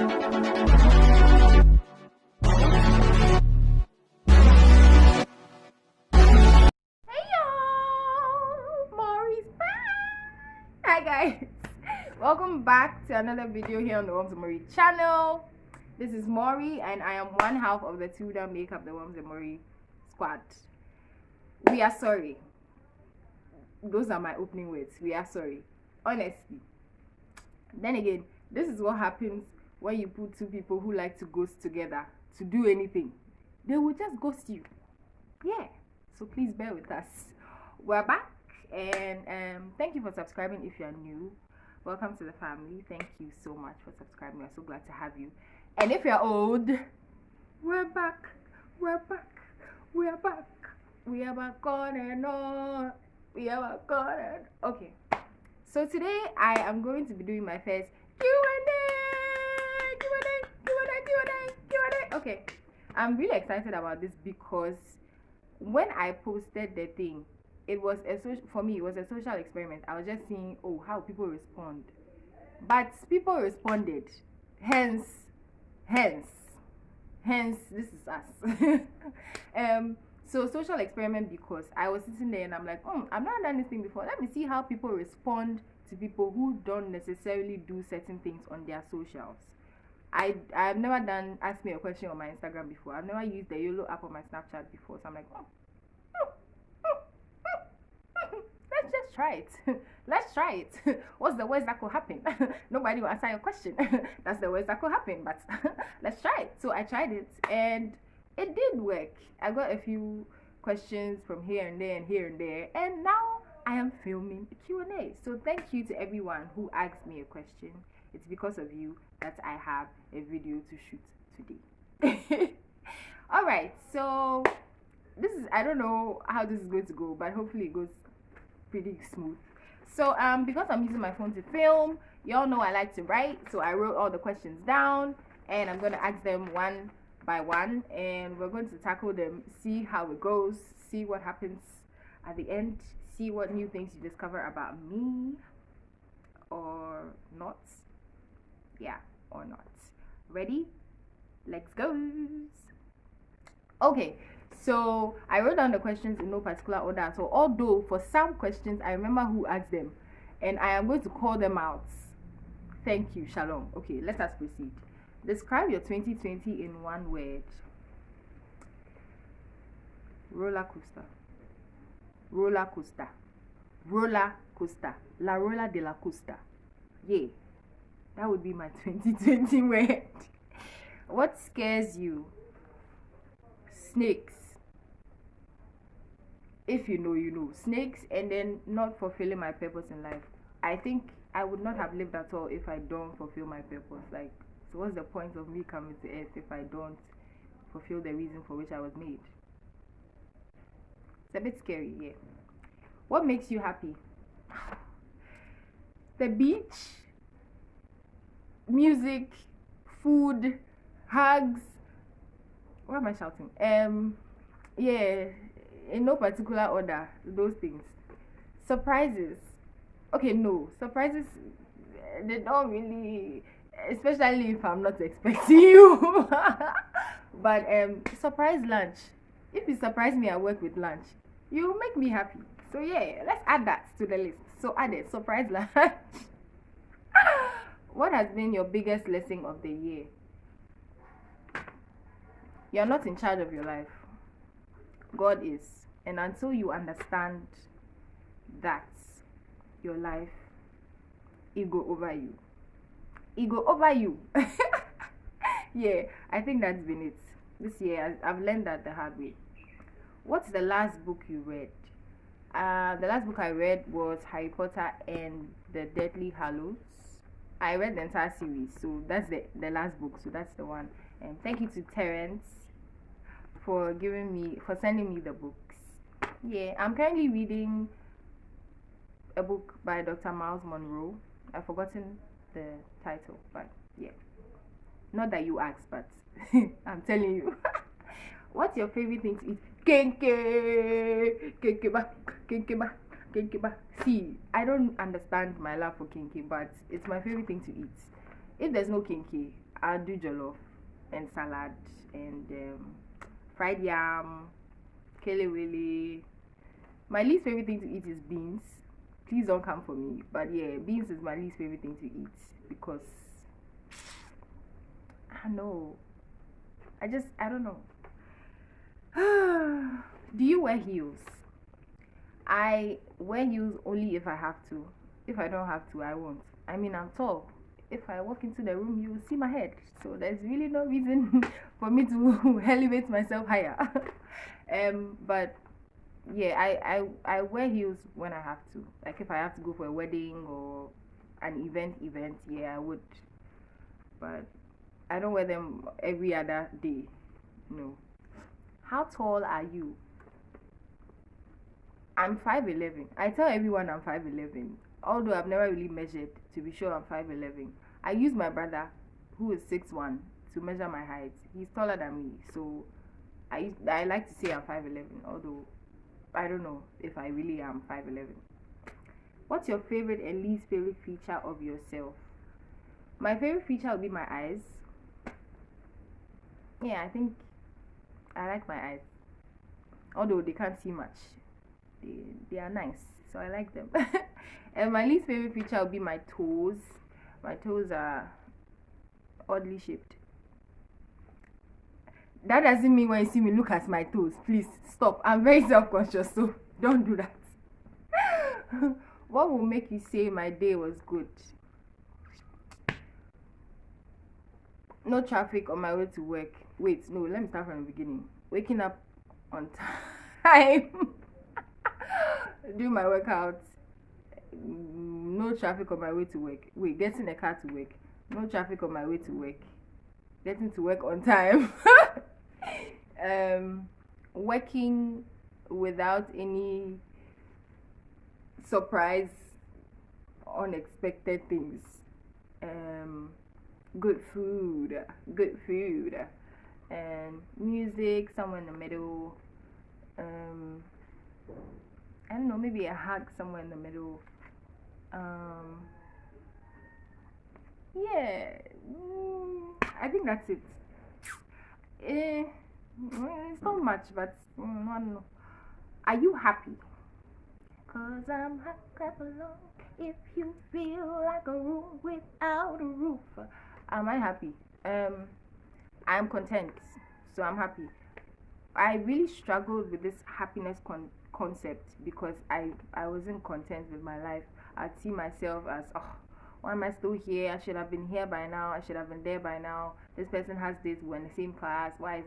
Hi guys, welcome back to another video here on the Worms and Maurieee channel. This is Maurieee and I am one half of the two that make up the Worms and Maurieee squad. We are sorry. Those are my opening words. We are sorry, honestly. Then again, this is what happens when you put two people who like to ghost together to do anything. They will just ghost you. Yeah, so please bear with us. We're back. And thank you for subscribing if you are new. Welcome to the family. Thank you so much for subscribing. We're so glad to have you. And if you're old, we're back. We are back on and on. Okay, so today I am going to be doing my first Q&A. Okay, I'm really excited about this because when I posted the thing, it was for me it was a social experiment. I was just seeing how people respond, but people responded, hence this is us. So social experiment, because I was sitting there and I'm like, I've not done this thing before. Let me see how people respond to people who don't necessarily do certain things on their socials. I've never done ask me a question on my Instagram before. I've never used the YOLO app on my Snapchat before, so I'm like, let's just try it. Let's try it. What's the worst that could happen? Nobody will answer your question. That's the worst that could happen, but let's try it. So I tried it and it did work. I got a few questions from here and there, and now I am filming a Q&A. So thank you to everyone who asked me a question. It's because of you that I have a video to shoot today. All right, so this is, I don't know how this is going to go, but hopefully it goes pretty smooth. So because I'm using my phone to film, y'all know I like to write, so I wrote all the questions down and I'm going to ask them one by one and we're going to tackle them, see how it goes, see what happens at the end, see what new things you discover about me or not. Yeah, or not. Ready? Let's go. Okay, so I wrote down the questions in no particular order. So although for some questions I remember who asked them, and I am going to call them out. Thank you. Shalom. Okay, let us proceed. Describe your 2020 in one word. Roller coaster. Roller coaster. Roller coaster. La rolla de la costa. Yeah, that would be my 2020 word. What scares you? Snakes. If you know, you know. Snakes, and then not fulfilling my purpose in life. I think I would not have lived at all if I don't fulfill my purpose. Like, so what's the point of me coming to earth if I don't fulfill the reason for which I was made? It's a bit scary, yeah. What makes you happy? The beach, music, food, hugs. Why am I shouting? Yeah, in no particular order, those things. Surprises. Okay, no, surprises, they don't really, especially if I'm not expecting you. But surprise lunch. If you surprise me at work with lunch, you make me happy. So yeah, let's add that to the list. So add it, surprise lunch. What has been your biggest lesson of the year? You're not in charge of your life. God is. And until you understand that, your life, it go over you. It go over you. Yeah, I think that's been it. This year, I've learned that the hard way. What's the last book you read? The last book I read was Harry Potter and the Deathly Hallows. I read the entire series, so that's the last book, so that's the one. And thank you to Terrence for sending me the books. Yeah, I'm currently reading a book by Dr. Miles Monroe. I've forgotten the title, but yeah, not that you asked, but I'm telling you. What's your favorite thing to eat? Kenkeba. See, I don't understand my love for kenke, but it's my favorite thing to eat. If there's no kenke, I'll do jollof and salad and fried yam, kele wele. My least favorite thing to eat is beans. Please don't come for me. But yeah, beans is my least favorite thing to eat because I know. I don't know. Do you wear heels? I wear heels only if I have to. If I don't have to, I won't. I mean, I'm tall. If I walk into the room, you will see my head. So there's really no reason for me to elevate myself higher. But yeah, I wear heels when I have to. Like if I have to go for a wedding or an event, yeah, I would. But I don't wear them every other day. No. How tall are you? I'm 5'11". I tell everyone I'm 5'11". Although I've never really measured to be sure I'm 5'11". I use my brother, who is 6'1", to measure my height. He's taller than me, so I like to say I'm 5'11", although I don't know if I really am 5'11". What's your favorite and least favorite feature of yourself? My favorite feature would be my eyes. Yeah, I think I like my eyes. Although they can't see much. They are nice, so I like them. And my least favorite feature would be my toes. My toes are oddly shaped. That doesn't mean when you see me look at my toes. Please stop. I'm very self-conscious, so don't do that. What will make you say my day was good? No traffic on my way to work. Wait, no, let me start from the beginning. Waking up on time. Do my workouts. No traffic on my way to work. Wait, getting a car to work. No traffic on my way to work. Getting to work on time. Working without any surprise, unexpected things. Good food, and music somewhere in the middle. I don't know, maybe a hug somewhere in the middle. Yeah, I think that's it. It's not much, but I don't know. Are you happy? Cause I'm hot, clap along. If you feel like a room without a roof. Am I happy? I'm content, so I'm happy. I really struggled with this happiness concept because I wasn't content with my life. I'd see myself as, oh, why am I still here? I should have been here by now. I should have been there by now. This person has this. We're in the same class. Why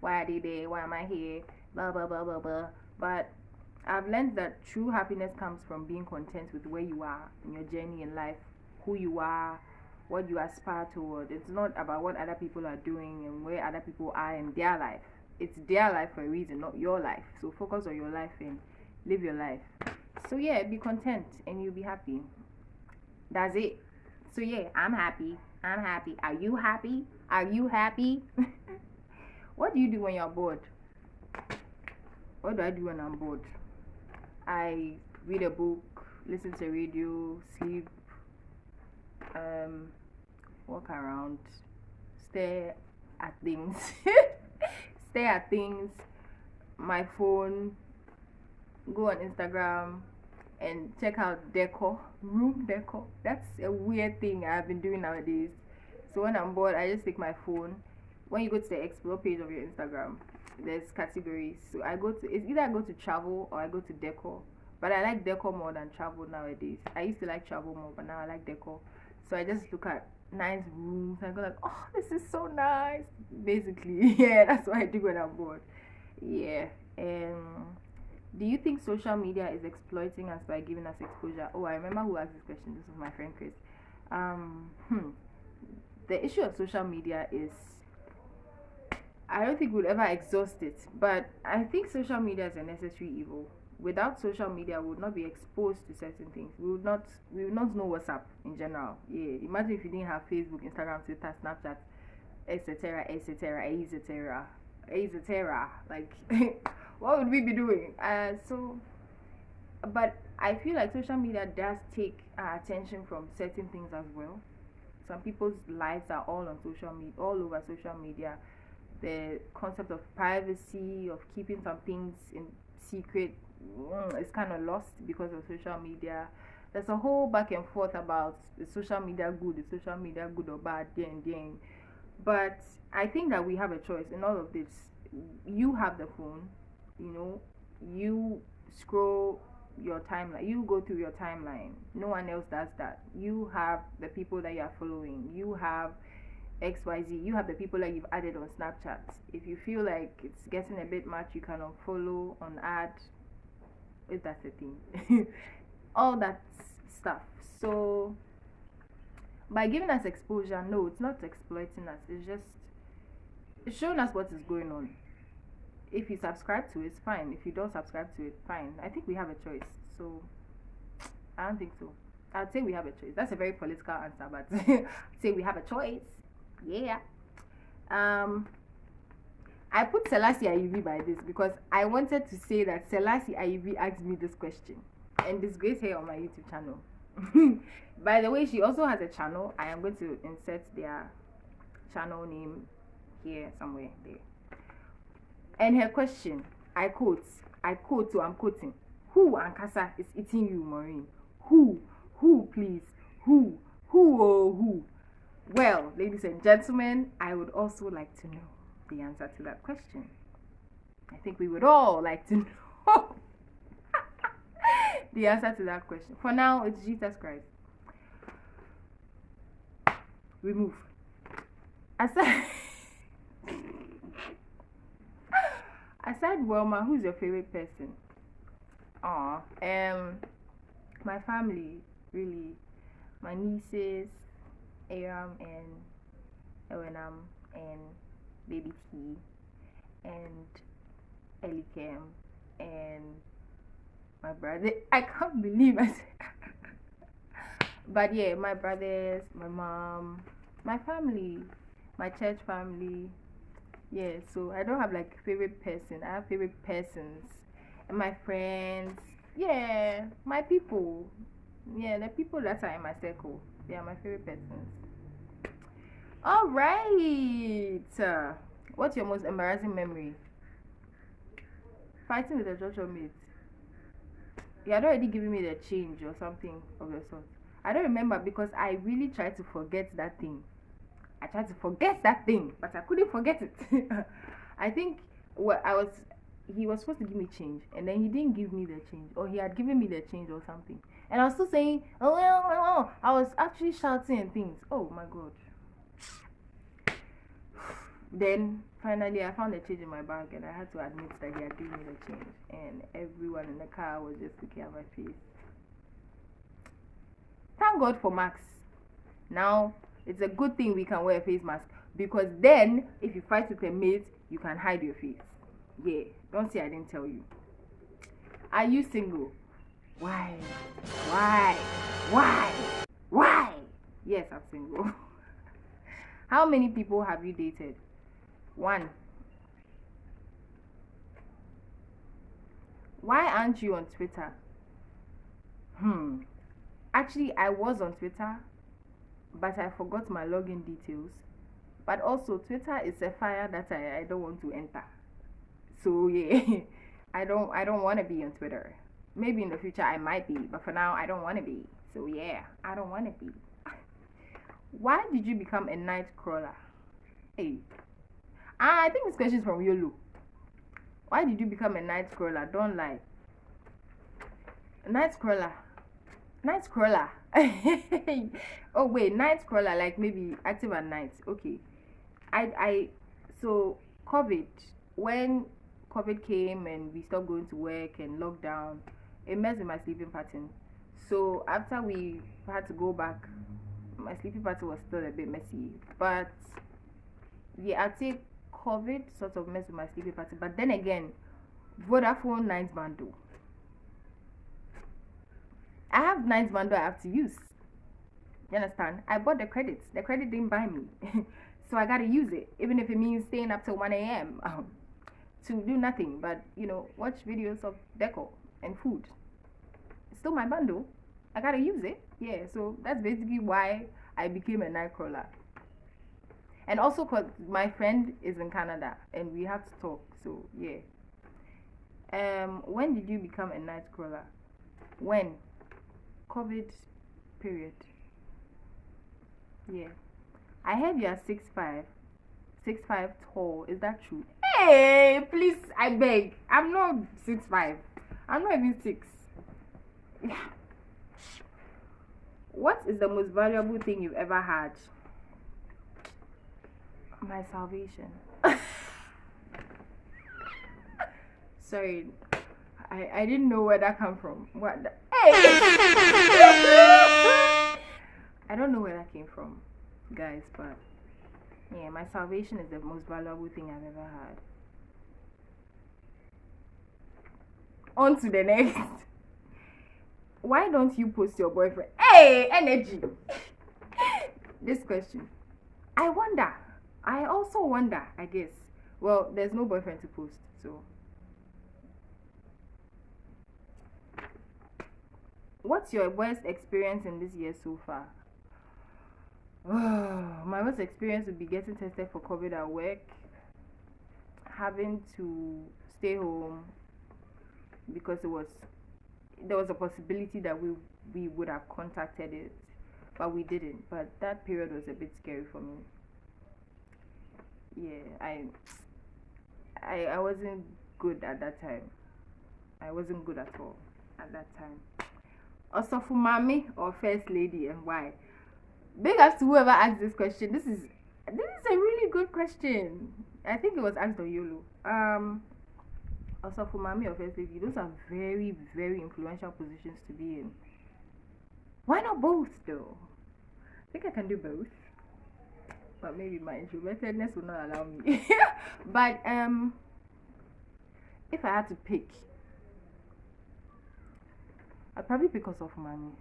are they there? Why am I here? Blah blah blah blah blah. But I've learned that true happiness comes from being content with where you are in your journey in life, who you are, what you aspire toward. It's not about what other people are doing and where other people are in their life. It's their life for a reason, not your life. So focus on your life and live your life. So yeah, be content and you'll be happy. That's it. So yeah, I'm happy. I'm happy. Are you happy? Are you happy? What do you do when you're bored? What do I do when I'm bored? I read a book, listen to radio, sleep, walk around, stare at things. Stare at things, my phone, go on Instagram and check out room decor. That's a weird thing I've been doing nowadays. So when I'm bored, I just take my phone. When you go to the explore page of your Instagram, there's categories. So it's either I go to travel or I go to decor. But I like decor more than travel nowadays. I used to like travel more, but now I like decor. So I just look at nice rooms. I go like, oh, this is so nice. Basically, yeah, that's what I do when I'm bored. Yeah. Do you think social media is exploiting us by giving us exposure? Oh, I remember who asked this question. This was my friend Chris. The issue of social media is, I don't think we'll ever exhaust it, but I think social media is a necessary evil. Without social media, we would not be exposed to certain things. We would not know what's up in general. Yeah, imagine if you didn't have Facebook, Instagram, Twitter, Snapchat, etc., etc., etc., etc. Like, what would we be doing? But I feel like social media does take our attention from certain things as well. Some people's lives are all on social media, all over social media. The concept of privacy, of keeping some things in secret, is kind of lost because of social media. There's a whole back and forth about the social media good, the social media good or bad, then. But I think that we have a choice in all of this. You have the phone, you scroll your timeline, you go through your timeline. No one else does that. You have the people that you are following, you have XYZ, you have the people that you've added on Snapchat. If you feel like it's getting a bit much, you can unfollow, unadd, if that's a thing. All that stuff. So by giving us exposure, no, it's not exploiting us, it's just showing us what is going on. If you subscribe to it, it's fine. If you don't subscribe to it, fine. I think we have a choice. So I don't think so. I'd say we have a choice. That's a very political answer, but I'd say we have a choice. Yeah. I put Selassie Ayubi by this because I wanted to say that Selassie Ayubi asked me this question and disgrace her on my YouTube channel. By the way, she also has a channel. I am going to insert their channel name here somewhere there. And her question, I quote, so I'm quoting, who Ankasa is eating you, Maurieee? Who, please? Who, oh, who? Well, ladies and gentlemen, I would also like to know the answer to that question. I think we would all like to know the answer to that question. For now, it's Jesus Christ. Remove. Aside Wilma, who's your favorite person? My family, really. My nieces, Aram and Ewenam and Baby T and Elikem and my brother. I can't believe I said but yeah, my brothers, my mom, my family, my church family. Yeah, so I don't have like favorite person. I have favorite persons and my friends. Yeah, my people. Yeah, the people that are in my circle. They are my favorite persons. All right. What's your most embarrassing memory? Fighting with a Joshua mate. You had already given me the change or something of the sort. I don't remember because I really tried to forget that thing. I tried to forget that thing, but I couldn't forget it. I think he was supposed to give me change, and then he didn't give me the change, or he had given me the change or something. And I was still saying, oh, I was actually shouting and things. Oh my God. Then finally I found the change in my bag, and I had to admit that he had given me the change, and everyone in the car was just looking at my face. Thank God for masks. Now it's a good thing we can wear a face mask, because then if you fight with a mate, you can hide your face. Yeah, don't say I didn't tell you. Are you single? Why? Yes, I'm single. How many people have you dated? 1. Why aren't you on Twitter? Actually, I was on Twitter, but I forgot my login details. But also, Twitter is a fire that I don't want to enter. So yeah, I don't want to be on Twitter. Maybe in the future I might be, but for now I don't want to be. So yeah, I don't want to be. Why did you become a night crawler? Hey, I think this question is from Yolo. Why did you become a night crawler? Don't lie. Night crawler. Oh wait, night crawler, like maybe active at night. Okay. So COVID, when COVID came and we stopped going to work and lockdown, it messed with my sleeping pattern. So after we had to go back, my sleeping pattern was still a bit messy. But yeah, I'd say COVID sort of messed with my sleeping pattern. But then again, Vodafone night bundle. I have night bundle I have to use. You understand? I bought the credits. The credit didn't buy me. So I gotta use it. Even if it means staying up till 1 a.m. To do nothing but, watch videos of decor and food. It's still my bundle. I gotta use it. Yeah, so that's basically why I became a night crawler. And also because my friend is in Canada and we have to talk. So yeah. When did you become a night crawler? When? COVID period. Yeah. I heard you are 6'5". 6'5" tall. Is that true? Hey, please, I beg. I'm not 6'5". I'm not even 6. Yeah. What is the most valuable thing you've ever had? My salvation. Sorry, I didn't know where that came from. What? Hey! I don't know where that came from, guys, but yeah, my salvation is the most valuable thing I've ever had. On to the next. Why don't you post your boyfriend? Hey, energy. This question. I wonder. I also wonder, I guess. Well, there's no boyfriend to post, so. What's your worst experience in this year so far? My worst experience would be getting tested for COVID at work, having to stay home because there was a possibility that we would have contacted it, but we didn't. But that period was a bit scary for me. Yeah, I wasn't good at that time. I wasn't good at all at that time. Also for mommy or first lady, and why? Big ups to whoever asked this question. This is a really good question. I think it was asked on YOLO. Also for mommy or first lady, those are very, very influential positions to be in. Why not both though? I think I can do both, but maybe my introvertedness will not allow me. But if I had to pick, I'd probably pick us off mommy.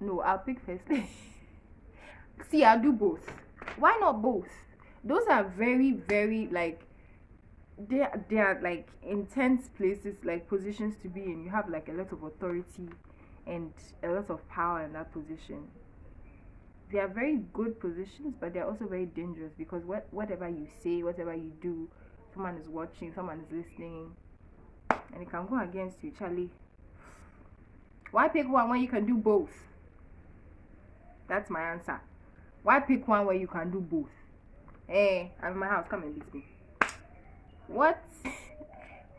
No, I'll pick first. See, I'll do both. Why not both? Those are very, very like they are like intense places, like positions to be in. You have like a lot of authority and a lot of power in that position. They are very good positions, but they're also very dangerous because whatever you say, whatever you do, someone is watching, someone is listening, and it can go against you, Charlie. Why pick one when you can do both? That's my answer. Why pick one where you can do both? Hey, I'm in my house. Come and beat me. What?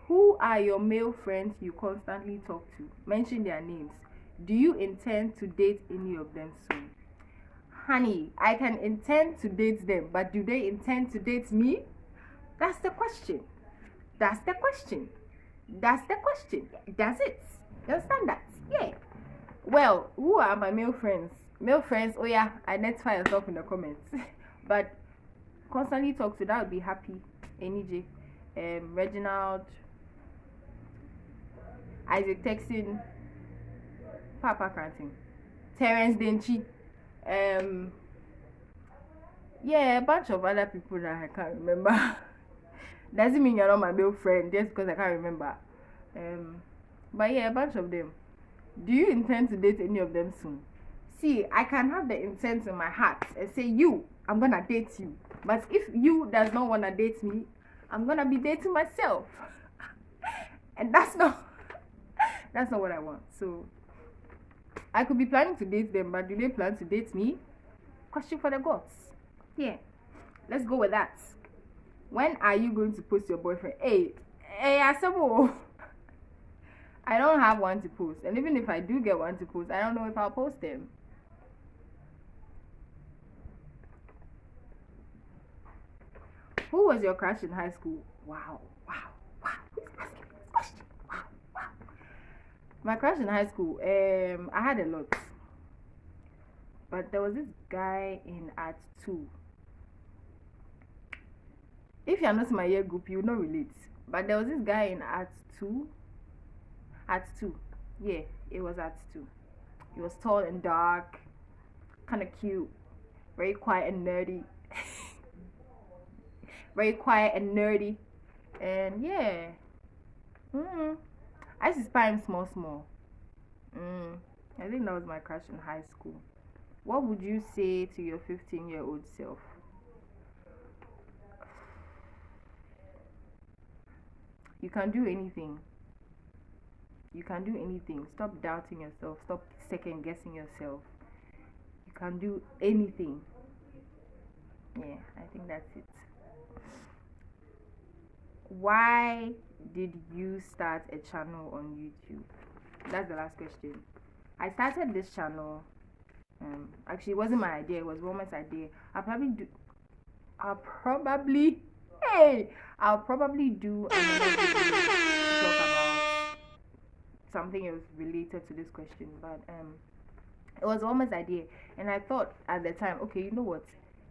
Who are your male friends you constantly talk to? Mention their names. Do you intend to date any of them soon? Honey, I can intend to date them, but do they intend to date me? That's the question. That's the question. That's the question. That's it. You understand that? Yeah. Well, who are my male friends? Male friends, oh yeah, identify yourself in the comments. But constantly talk to, that would be Happy, NEJ, Reginald, Isaac Texan, Papa Cranting, Terence Denchi, yeah, a bunch of other people that I can't remember. Doesn't mean you're not my male friend just because I can't remember. But yeah, a bunch of them. Do you intend to date any of them soon? See, I can have the intent in my heart and say, I'm gonna date you. But if you does not wanna date me, I'm gonna be dating myself. And that's not what I want. So I could be planning to date them, but do they plan to date me? Question for the gods. Yeah. Let's go with that. When are you going to post your boyfriend? Hey, Asamo. I don't have one to post. And even if I do get one to post, I don't know if I'll post them. Who was your crush in high school? Wow. My crush in high school, I had a lot. But there was this guy in Art 2. If you're not in my year group, you will not relate. But there was this guy in Art 2. Art 2. Yeah, it was Art 2. He was tall and dark, kind of cute, very quiet and nerdy. Very quiet and nerdy. And yeah. I used to spy him small, small. I think that was my crush in high school. What would you say to your 15-year-old self? You can do anything. You can do anything. Stop doubting yourself. Stop second guessing yourself. You can do anything. Yeah, I think that's it. Why did you start a channel on YouTube? That's the last question. I started this channel. Actually, it wasn't my idea. It was Woman's idea. I'll probably. Hey, I'll probably do another video to talk about something else related to this question. But it was Woman's idea, and I thought at the time, okay, you know what?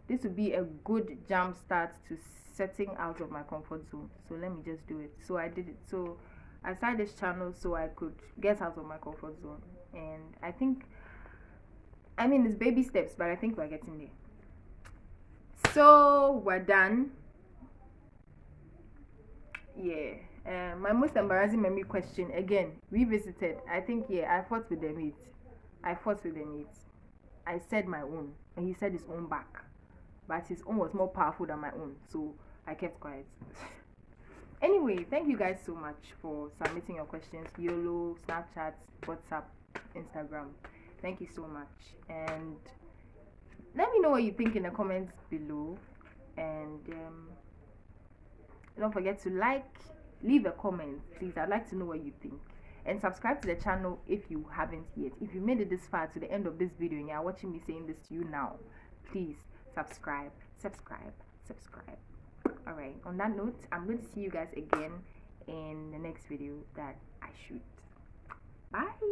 This would be a good jump start to setting out of my comfort zone. So let me just do it. So I did it. So I started this channel so I could get out of my comfort zone, and I mean, it's baby steps, but I think we're getting there. So we're done. Yeah. My most embarrassing memory question again revisited. I think I fought with the meat. I said my own, and he said his own back, but his own was more powerful than my own, so I kept quiet. Anyway, thank you guys so much for submitting your questions. YOLO, Snapchat, WhatsApp, Instagram. Thank you so much, and let me know what you think in the comments below, and don't forget to leave a comment, please. I'd like to know what you think, and subscribe to the channel if you haven't yet. If you made it this far to the end of this video and you're watching me saying this to you now, please subscribe. All right, on that note, I'm going to see you guys again in the next video that I shoot. Bye.